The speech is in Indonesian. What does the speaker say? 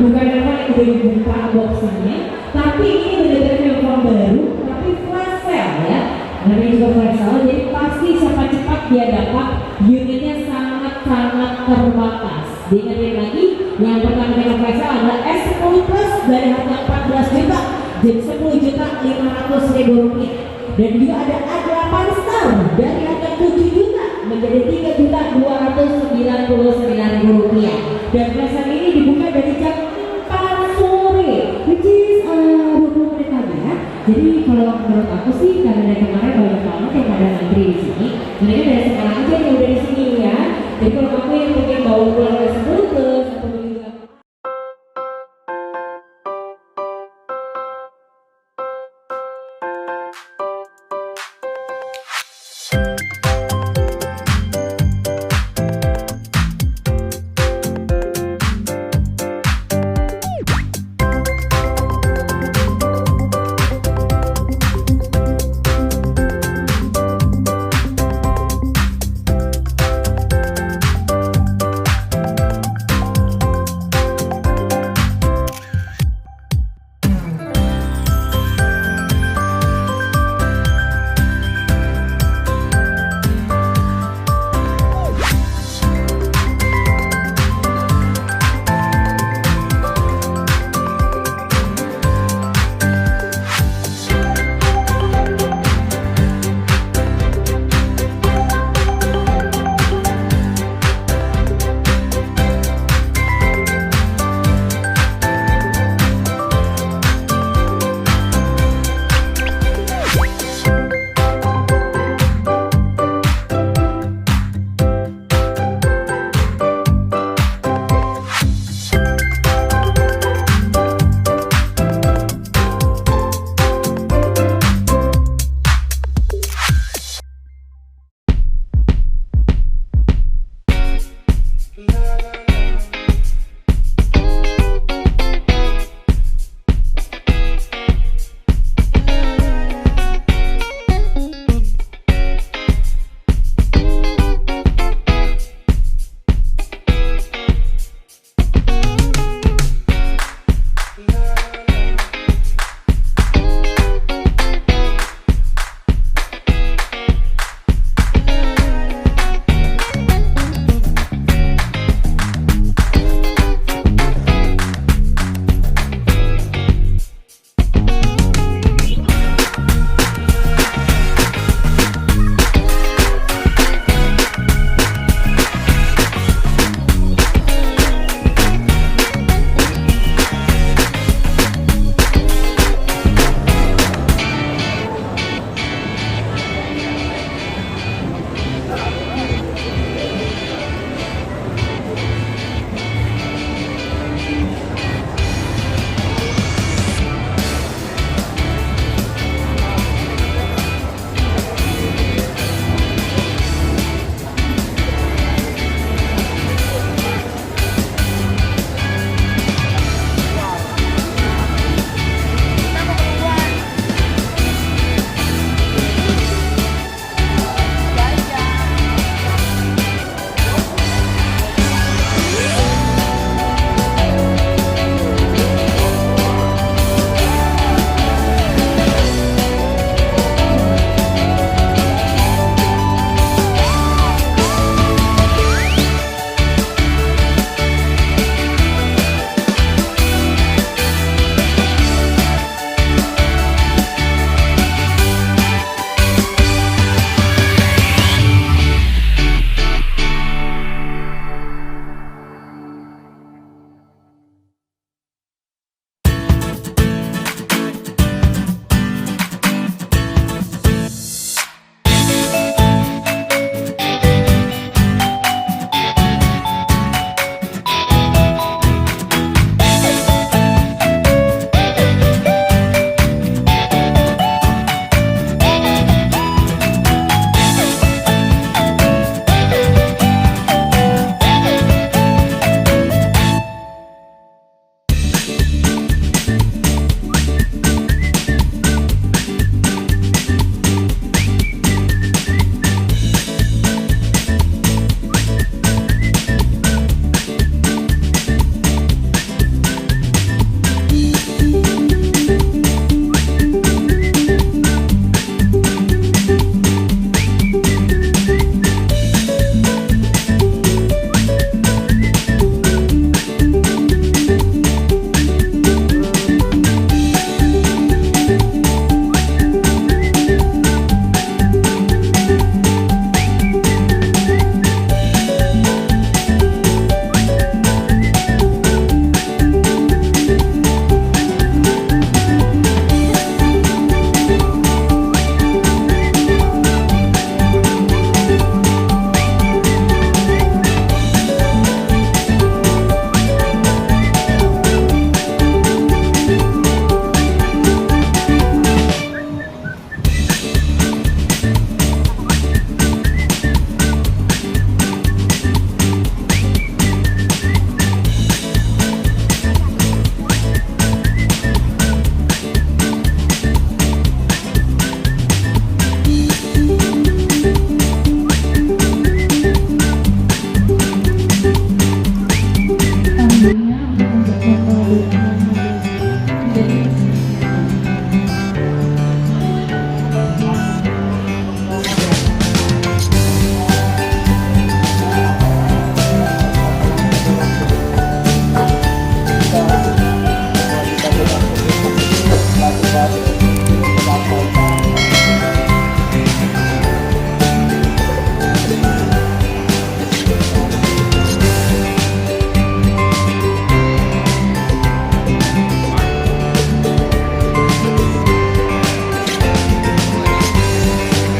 Bukan yang udah dibuka boxnya, tapi ini benar-benar handphone baru, tapi flash sale ya. Namanya juga flash sale, jadi pasti cepat-cepat dia dapat. Unitnya sangat-sangat terbatas. Diingatin lagi, yang pertama kali flash sale adalah S10 Plus dari harga 14 juta jadi 10.500.000 rupiah. Dan juga ada A8 Star dari harga 7 juta menjadi 3.299.000 rupiah. Dan flash sale ini dibuka dari jam 4 sore, which is 20 menit lagi ya. Jadi kalau menurut aku sih, karena dari kemarin banyak banget yang pada ngantri di sini, mereka dari sekarang aja yang udah di sini ya. Jadi kalau aku yang mungkin bawa pulang ke sebelum atau juga la la